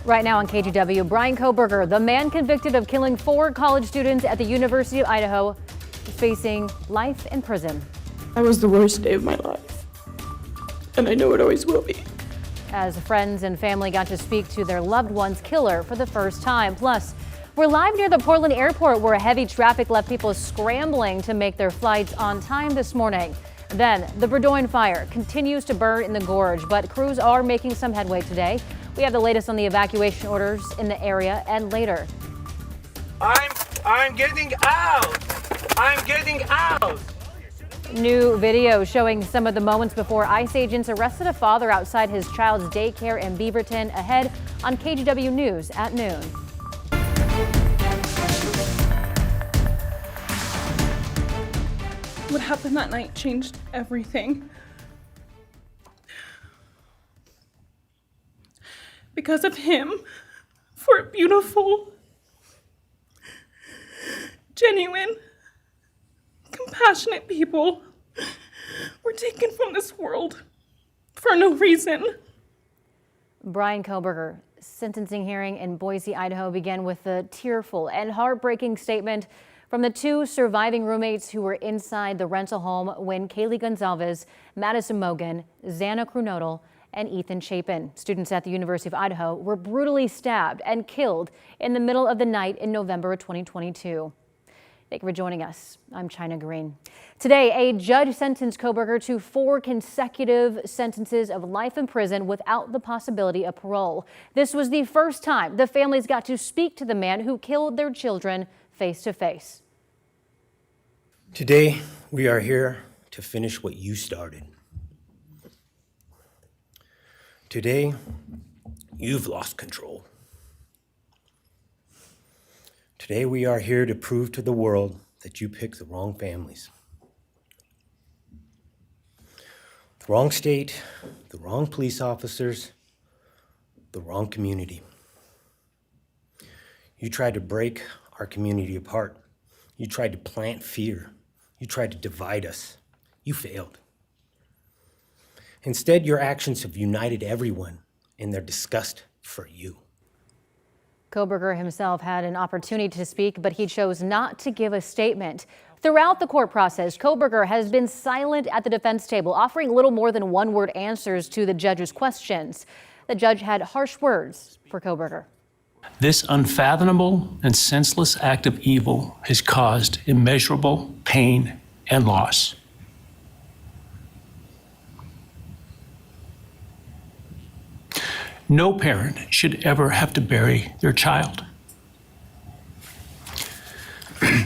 Right now on KGW, Brian Koberger, the man convicted of killing 4 college students at the University of Idaho, is facing life in prison. That was the worst day of my life, and I know it always will be. As friends and family got to speak to their loved one's killer for the first time. Plus, we're live near the Portland airport where heavy traffic left people scrambling to make their flights on time this morning. Then, the Beaverton fire continues to burn in the Gorge, but crews are making some headway today. We have the latest on the evacuation orders in the area and later. I'm getting out! I'm getting out! New video showing some of the moments before ICE agents arrested a father outside his child's daycare in Beaverton, ahead on KGW News at noon. What happened that night changed everything. Because of him, 4 beautiful, genuine, compassionate people were taken from this world for no reason. Brian Koberger sentencing hearing in Boise, Idaho began with a tearful and heartbreaking statement from the 2 surviving roommates who were inside the rental home when Kaylee Gonzalez, Madison Mogan, Xana Krunodal, and Ethan Chapin, students at the University of Idaho, were brutally stabbed and killed in the middle of the night in November of 2022. Thank you for joining us. I'm China Green. Today, a judge sentenced Koberger to 4 consecutive sentences of life in prison without the possibility of parole. This was the first time the families got to speak to the man who killed their children face to face. Today, we are here to finish what you started. Today, you've lost control. Today, we are here to prove to the world that you picked the wrong families. The wrong state, the wrong police officers, the wrong community. You tried to break our community apart. You tried to plant fear. You tried to divide us. You failed. Instead, your actions have united everyone in their disgust for you. Koberger himself had an opportunity to speak, but he chose not to give a statement. Throughout the court process, Koberger has been silent at the defense table, offering little more than one-word answers to the judge's questions. The judge had harsh words for Koberger. This unfathomable and senseless act of evil has caused immeasurable pain and loss. No parent should ever have to bury their child.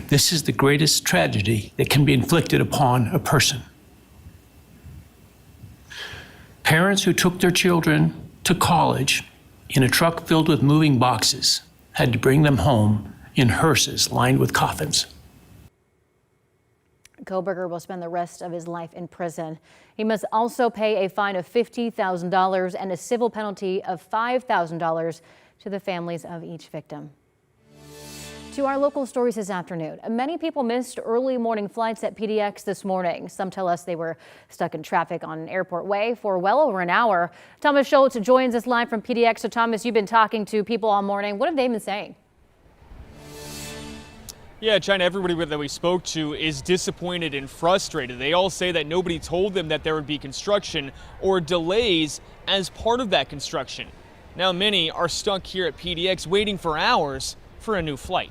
This is the greatest tragedy that can be inflicted upon a person. Parents who took their children to college in a truck filled with moving boxes had to bring them home in hearses lined with coffins. Koberger will spend the rest of his life in prison. He must also pay a fine of $50,000 and a civil penalty of $5,000 to the families of each victim. To our local stories this afternoon. Many people missed early morning flights at PDX this morning. Some tell us they were stuck in traffic on Airport Way for well over an hour. Thomas Schultz joins us live from PDX. So Thomas, you've been talking to people all morning. What have they been saying? Yeah, China, everybody that we spoke to is disappointed and frustrated. They all say that nobody told them that there would be construction or delays as part of that construction. Now many are stuck here at PDX waiting for hours for a new flight.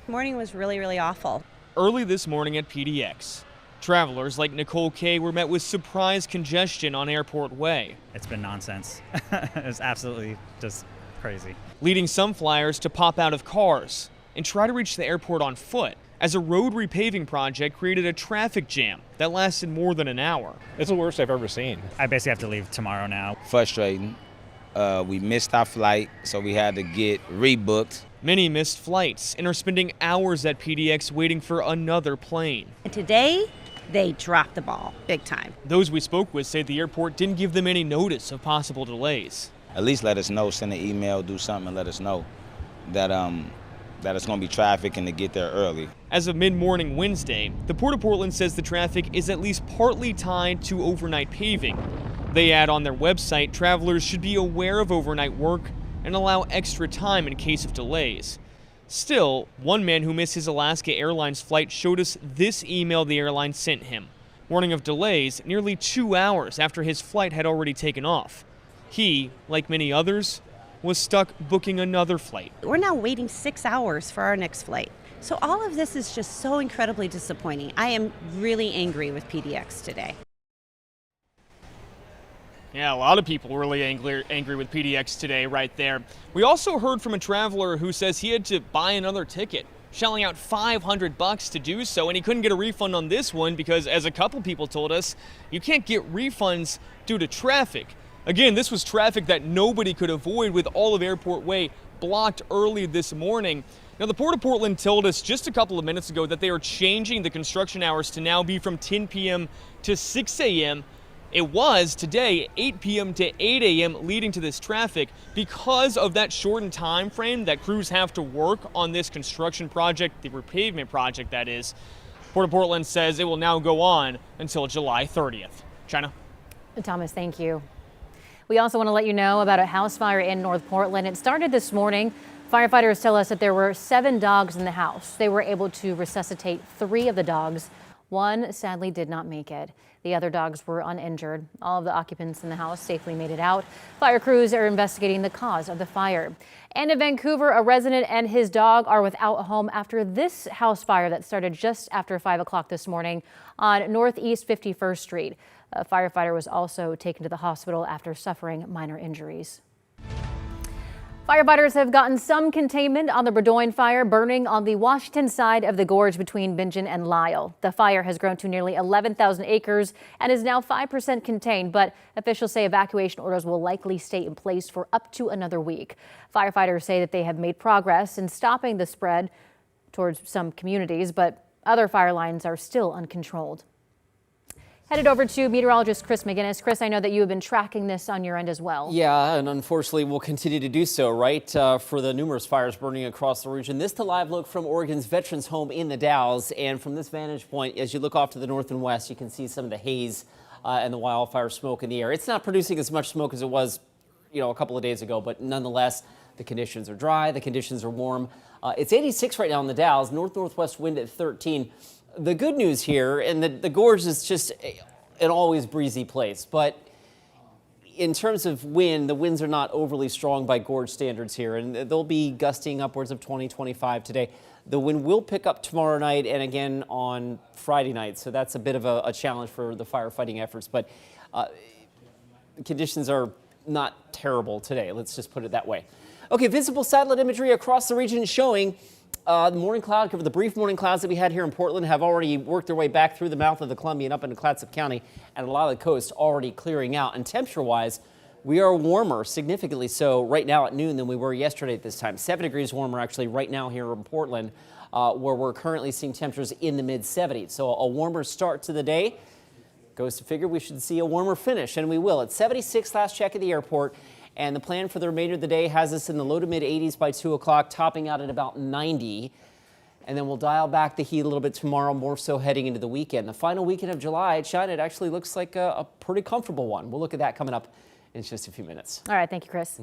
Morning was really awful. Early this morning at PDX, travelers like Nicole Kay were met with surprise congestion on Airport Way. It's been nonsense. It's absolutely just crazy. Leading some flyers to pop out of cars and try to reach the airport on foot, as a road repaving project created a traffic jam that lasted more than an hour. It's the worst I've ever seen. I basically have to leave tomorrow now. Frustrating. We missed our flight, so we had to get rebooked. Many missed flights and are spending hours at PDX waiting for another plane. And today, they dropped the ball big time. Those we spoke with say the airport didn't give them any notice of possible delays. At least let us know, send an email, do something, and let us know that it's going to be traffic and to get there early. As of mid-morning Wednesday, the Port of Portland says the traffic is at least partly tied to overnight paving. They add on their website travelers should be aware of overnight work and allow extra time in case of delays. Still, one man who missed his Alaska Airlines flight showed us this email the airline sent him, warning of delays nearly 2 hours after his flight had already taken off. He, like many others, was stuck booking another flight. We're now waiting 6 hours for our next flight. So all of this is just so incredibly disappointing. I am really angry with PDX today. Yeah, a lot of people really angry with PDX today right there. We also heard from a traveler who says he had to buy another ticket, shelling out $500 to do so, and he couldn't get a refund on this one because, as a couple people told us, you can't get refunds due to traffic. Again, this was traffic that nobody could avoid with all of Airport Way blocked early this morning. Now, the Port of Portland told us just a couple of minutes ago that they are changing the construction hours to now be from 10 p.m. to 6 a.m. It was today 8 p.m. to 8 a.m. leading to this traffic because of that shortened time frame that crews have to work on this construction project, the repavement project that is. Port of Portland says it will now go on until July 30th. China? Thomas, thank you. We also want to let you know about a house fire in North Portland. It started this morning. Firefighters tell us that there were 7 dogs in the house. They were able to resuscitate 3 of the dogs. One sadly did not make it. The other dogs were uninjured. All of the occupants in the house safely made it out. Fire crews are investigating the cause of the fire. And in Vancouver, a resident and his dog are without a home after this house fire that started just after 5 o'clock this morning on Northeast 51st Street. A firefighter was also taken to the hospital after suffering minor injuries. Firefighters have gotten some containment on the Burdoin fire burning on the Washington side of the gorge between Bingen and Lyle. The fire has grown to nearly 11,000 acres and is now 5% contained, but officials say evacuation orders will likely stay in place for up to another week. Firefighters say that they have made progress in stopping the spread towards some communities, but other fire lines are still uncontrolled. Headed over to meteorologist Chris McGinnis. Chris, I know that you have been tracking this on your end as well. Yeah, and unfortunately we'll continue to do so, right, for the numerous fires burning across the region. This to live look from Oregon's Veterans Home in the Dalles. And from this vantage point, as you look off to the north and west, you can see some of the haze and the wildfire smoke in the air. It's not producing as much smoke as it was, a couple of days ago, but nonetheless, the conditions are dry, the conditions are warm. It's 86 right now in the Dalles, north-northwest wind at 13. The good news here, and the Gorge is just an always breezy place, but in terms of wind, the winds are not overly strong by Gorge standards here, and they'll be gusting upwards of 20, 25 today. The wind will pick up tomorrow night and again on Friday night, so that's a bit of a challenge for the firefighting efforts, but the conditions are not terrible today, let's just put it that way. Okay, visible satellite imagery across the region showing the morning cloud cover. The brief morning clouds that we had here in Portland have already worked their way back through the mouth of the Columbia and up into Clatsop County, and a lot of the coast already clearing out. And temperature-wise, we are warmer, significantly so, right now at noon than we were yesterday at this time. 7 degrees warmer actually right now here in Portland, where we're currently seeing temperatures in the mid-70s. So a warmer start to the day. Goes to figure we should see a warmer finish, and we will. It's 76 last check at the airport. And the plan for the remainder of the day has us in the low to mid 80s by 2 o'clock, topping out at about 90. And then we'll dial back the heat a little bit tomorrow, more so heading into the weekend. The final weekend of July, China, it actually looks like a pretty comfortable one. We'll look at that coming up in just a few minutes. All right. Thank you, Chris.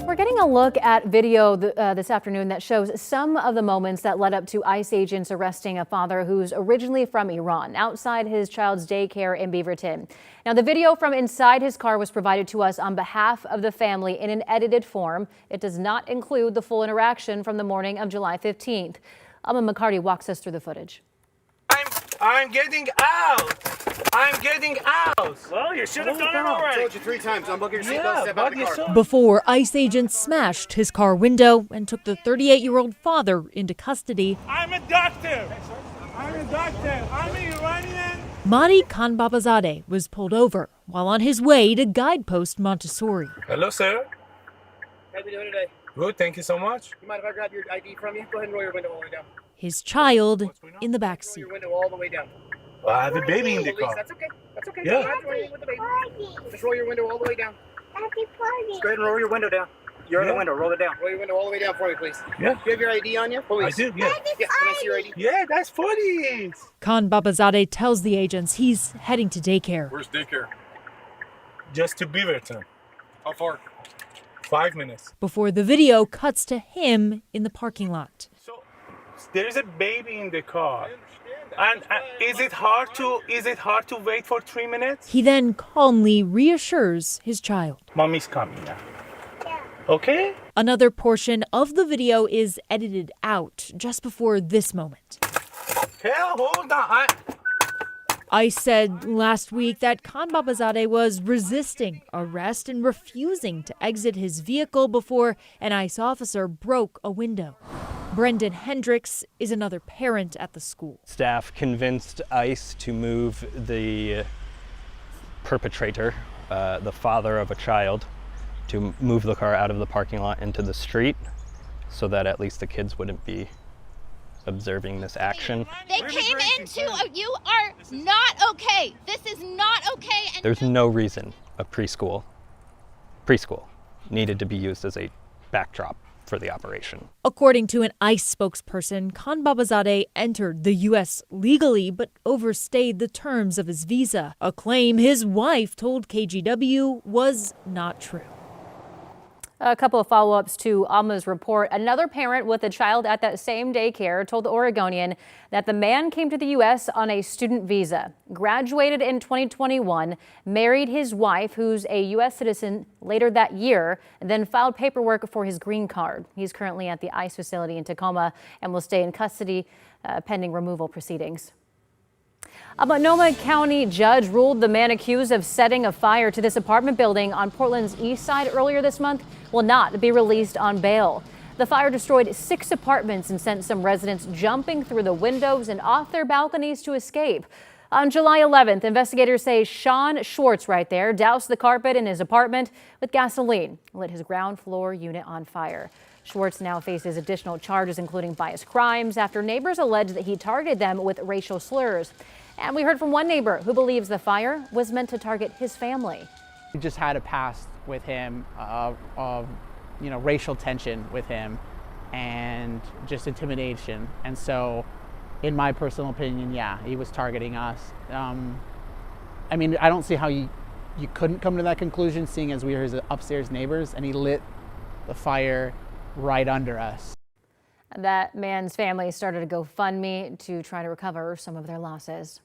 We're getting a look at video this afternoon that shows some of the moments that led up to ICE agents arresting a father who's originally from Iran outside his child's daycare in Beaverton. Now, the video from inside his car was provided to us on behalf of the family in an edited form. It does not include the full interaction from the morning of July 15th. Alma McCarty walks us through the footage. I'm getting out! I'm getting out! Well, you should have done it already. I told you 3 times. Unbuckle your seatbelt, step out of the car. Before ICE agents smashed his car window and took the 38-year-old father into custody. I'm a doctor. I'm a doctor. I'm an Iranian. Mahdi Khanbabazadeh was pulled over while on his way to Guidepost Montessori. Hello, sir. How are you doing today? Good, thank you so much. You mind if I grab your ID from you? Go ahead and roll your window all the way down. His child in the back seat. Roll your window all the way down. Well, I have a baby in the car. That's okay. That's okay. Yeah. With the baby. Just roll your window all the way down. Just go ahead and roll your window down. You're in the window. Roll it down. Roll your window all the way down for me, please. Yeah. Do you have your ID on you? Police. I do, yeah. Yeah, can I see your ID? Yeah, that's funny. Khanbabazadeh tells the agents he's heading to daycare. Where's daycare? Just to Beaverton. How far? 5 minutes. Before the video cuts to him in the parking lot. So there is a baby in the car. And is it hard to wait for 3 minutes? He then calmly reassures his child. Mommy's coming now. Okay? Another portion of the video is edited out just before this moment. Hell, hold on. ICE said last week that Khan Babazadeh was resisting arrest and refusing to exit his vehicle before an ICE officer broke a window. Brendan Hendricks is another parent at the school. Staff convinced ICE to move the perpetrator, the father of a child, to move the car out of the parking lot into the street so that at least the kids wouldn't be observing this action. They came into you are not okay. This is not okay. And there's no reason a preschool needed to be used as a backdrop for the operation. According to an ICE spokesperson, Khan Babazadeh entered the U.S. legally but overstayed the terms of his visa, a claim his wife told KGW was not true. A couple of follow-ups to Alma's report. Another parent with a child at that same daycare told the Oregonian that the man came to the U.S. on a student visa, graduated in 2021, married his wife, who's a U.S. citizen, later that year, and then filed paperwork for his green card. He's currently at the ICE facility in Tacoma and will stay in custody pending removal proceedings. A Multnomah County judge ruled the man accused of setting a fire to this apartment building on Portland's east side earlier this month will not be released on bail. The fire destroyed 6 apartments and sent some residents jumping through the windows and off their balconies to escape. On July 11th, investigators say Sean Schwartz right there doused the carpet in his apartment with gasoline, lit his ground floor unit on fire. Schwartz now faces additional charges, including biased crimes, after neighbors alleged that he targeted them with racial slurs. And we heard from one neighbor who believes the fire was meant to target his family. We just had a past with him of racial tension with him and just intimidation. And so, in my personal opinion, yeah, he was targeting us. I mean, I don't see how you couldn't come to that conclusion, seeing as we were his upstairs neighbors, and he lit the fire right under us. That man's family started a GoFundMe to try to recover some of their losses.